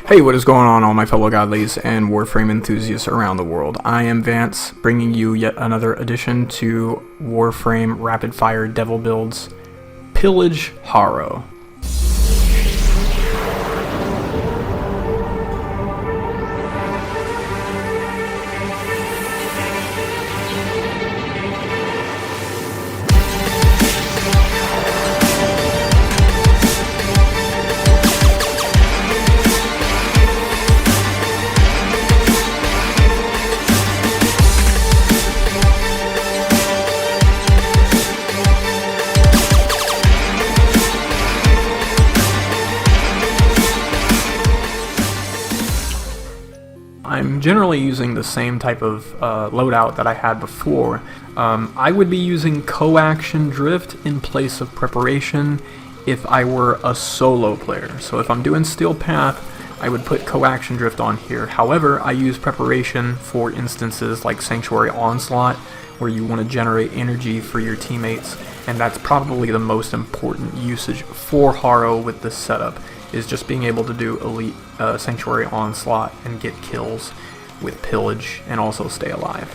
Hey, what is going on, all my fellow godlies and Warframe enthusiasts around the world? I am Vance, bringing you yet another addition to Warframe Rapid Fire Devil Builds, Pillage Harrow. I'm generally using the same type of loadout that I had before. I would be using co-action drift in place of preparation if I were a solo player. So if I'm doing Steel Path, I would put co-action drift on here. However, I use preparation for instances like Sanctuary Onslaught, where you want to generate energy for your teammates, and that's probably the most important usage for Harrow with this setup, is just being able to do elite Sanctuary Onslaught and get kills with Pillage and also stay alive.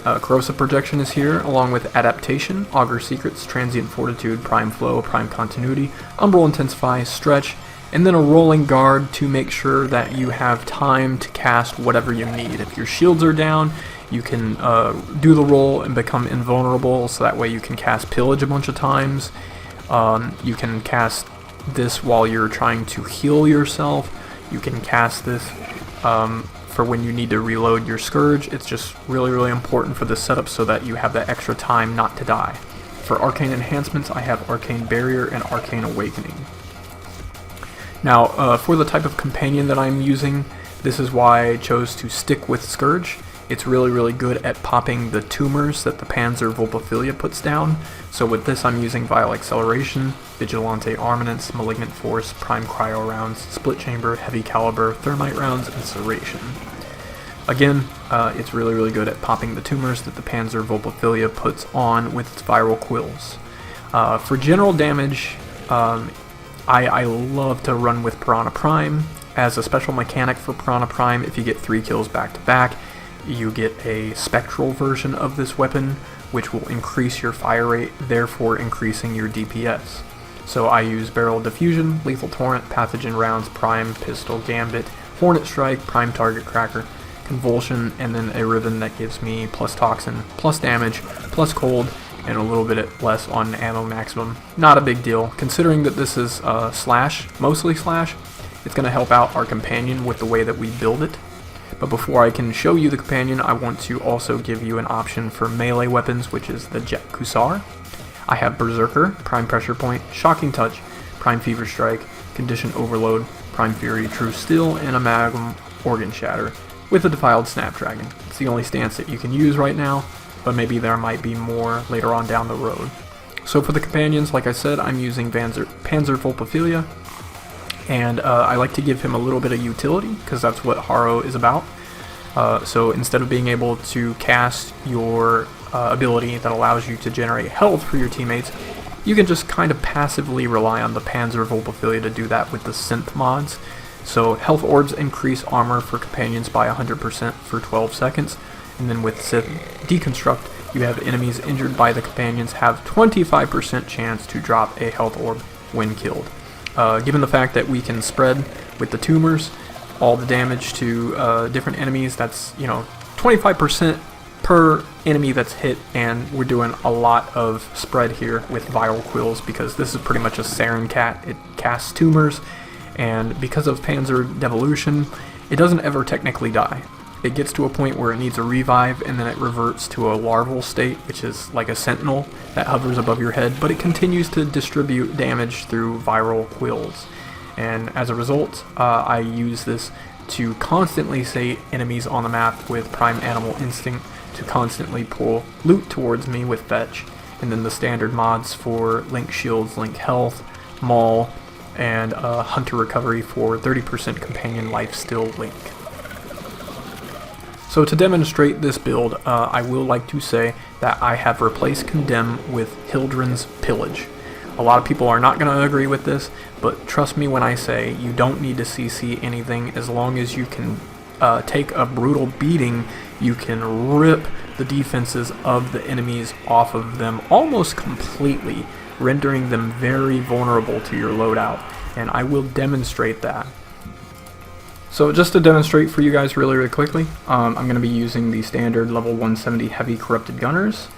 Corrosive Protection is here, along with Adaptation, Augur Secrets, Transient Fortitude, Prime Flow, Prime Continuity, Umbral Intensify, Stretch, and then a Rolling Guard to make sure that you have time to cast whatever you need. If your shields are down, you can do the roll and become invulnerable, so that way you can cast Pillage a bunch of times. You can cast this while you're trying to heal yourself. You can cast this for when you need to reload your Scourge. It's just really important for this setup so that you have that extra time not to die. For Arcane Enhancements, I have Arcane Barrier and Arcane Awakening. Now, for the type of companion that I'm using, this is why I chose to stick with Scourge. It's really good at popping the tumors that the Panzer Vulpophilia puts down. So with this, I'm using Vile Acceleration, Vigilante Armaments, Malignant Force, Prime Cryo Rounds, Split Chamber, Heavy Caliber, Thermite Rounds, and Serration. Again, it's really good at popping the tumors that the Panzer Vulpophilia puts on with its viral quills. For general damage, I love to run with Piranha Prime. As a special mechanic for Piranha Prime, if you get 3 kills back to back, you get a spectral version of this weapon, which will increase your fire rate, therefore increasing your DPS. So I use Barrel Diffusion, Lethal Torrent, Pathogen Rounds, Prime Pistol Gambit, Hornet Strike, Prime Target Cracker, Convulsion, and then a ribbon that gives me plus Toxin, plus damage, plus cold, and a little bit less on ammo maximum. Not a big deal. Considering that this is slash, mostly slash, it's going to help out our companion with the way that we build it. But before I can show you the companion, I want to also give you an option for melee weapons, which is the Jet Cuissard. I have Berserker, Prime Pressure Point, Shocking Touch, Prime Fever Strike, Condition Overload, Prime Fury, True Steel, and Amalgam Organ Shatter with a Defiled Snapdragon. It's the only stance that you can use right now, but maybe there might be more later on down the road. So for the companions, like I said, I'm using Panzer Vulpophilia. And I like to give him a little bit of utility, because that's what Harrow is about. So instead of being able to cast your ability that allows you to generate health for your teammates, you can just kind of passively rely on the Panzer Vulpophilia to do that with the synth mods. So health orbs increase armor for companions by 100% for 12 seconds. And then with Synth Deconstruct, you have enemies injured by the companions have 25% chance to drop a health orb when killed. Given the fact that we can spread with the tumors all the damage to different enemies, that's 25% per enemy that's hit, and we're doing a lot of spread here with Viral Quills, because this is pretty much a Sarin Cat. It casts tumors, and because of Panzer Devolution, it doesn't ever technically die. It gets to a point where it needs a revive, and then it reverts to a larval state, which is like a sentinel that hovers above your head, but it continues to distribute damage through viral quills. And as a result, I use this to constantly stay enemies on the map with Prime Animal Instinct, to constantly pull loot towards me with Fetch, and then the standard mods for Link Shields, Link Health, Maul, and Hunter Recovery for 30% Companion Life Steal Link. So to demonstrate this build, I will like to say that I have replaced Condemn with Hildren's Pillage. A lot of people are not going to agree with this, but trust me when I say you don't need to CC anything. As long as you can take a brutal beating, you can rip the defenses of the enemies off of them almost completely, rendering them very vulnerable to your loadout, and I will demonstrate that. So just to demonstrate for you guys really quickly, I'm going to be using the standard level 170 heavy corrupted gunners,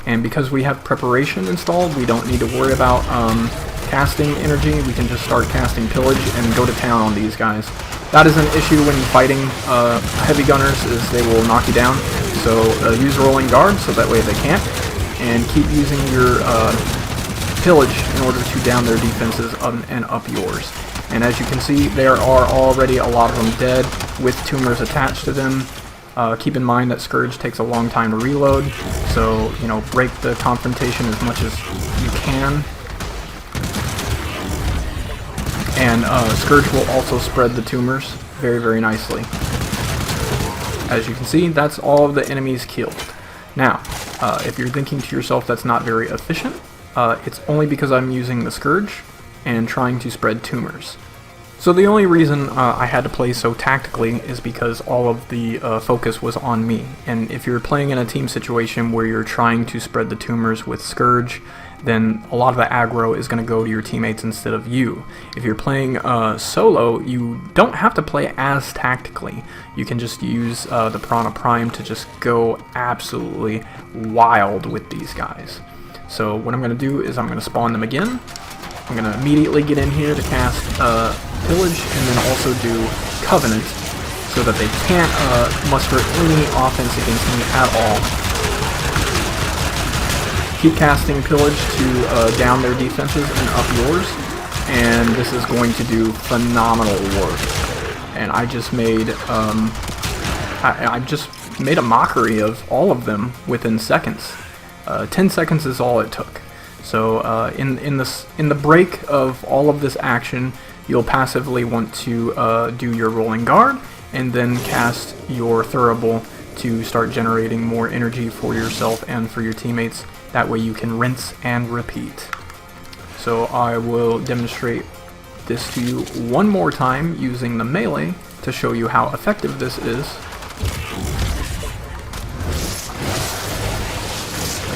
and because we have preparation installed, we don't need to worry about casting energy. We can just start casting Pillage and go to town on these guys. That is an issue when fighting heavy gunners, is they will knock you down. So use rolling guard so that way they can't, and keep using your Pillage in order to down their defenses and up yours. And as you can see, there are already a lot of them dead with tumors attached to them. Keep in mind that Scourge takes a long time to reload, so break the confrontation as much as you can. And Scourge will also spread the tumors very, very nicely. As you can see, that's all of the enemies killed. Now, if you're thinking to yourself that's not very efficient, it's only because I'm using the Scourge and trying to spread tumors. So the only reason I had to play so tactically is because all of the focus was on me. And if you're playing in a team situation where you're trying to spread the tumors with Scourge, then a lot of the aggro is going to go to your teammates instead of you. If you're playing solo, you don't have to play as tactically. You can just use the Piranha Prime to just go absolutely wild with these guys. So what I'm going to do is I'm going to spawn them again. I'm going to immediately get in here to cast Pillage, and then also do Covenant, so that they can't muster any offense against me at all. Keep casting Pillage to down their defenses and up yours, and this is going to do phenomenal work. And I just made I just made a mockery of all of them within seconds. 10 seconds is all it took. So in the break of all of this action, you'll passively want to do your rolling guard, and then cast your Thurible to start generating more energy for yourself and for your teammates. That way you can rinse and repeat. So I will demonstrate this to you one more time using the melee to show you how effective this is.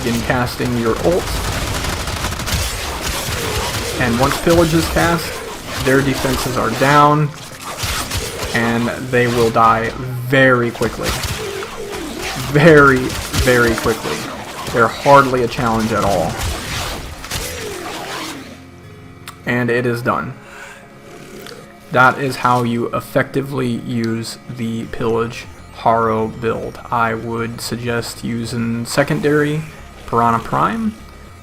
Again, casting your ult. And once Pillage is cast, their defenses are down, and they will die very quickly. Very, very quickly. They're hardly a challenge at all. And it is done. That is how you effectively use the Pillage Harrow build. I would suggest using secondary Piranha Prime,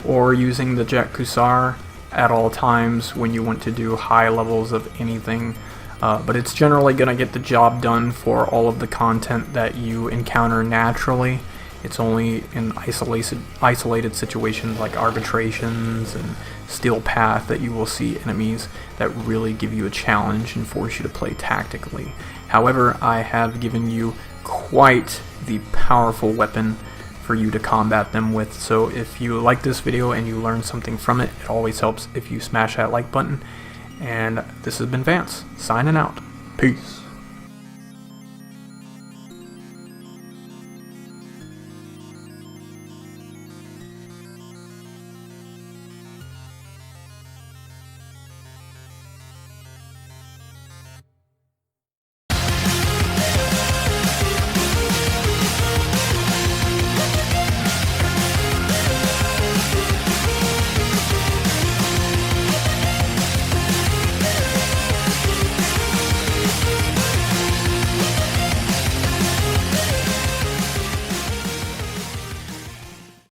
or using the Jet Cuissard at all times when you want to do high levels of anything, but it's generally going to get the job done for all of the content that you encounter naturally. It's only in isolated situations like arbitrations and Steel Path that you will see enemies that really give you a challenge and force you to play tactically. However, I have given you quite the powerful weapon for you to combat them with. So if you like this video and you learned something from it, it always helps if you smash that like button. And this has been Vance, signing out. Peace.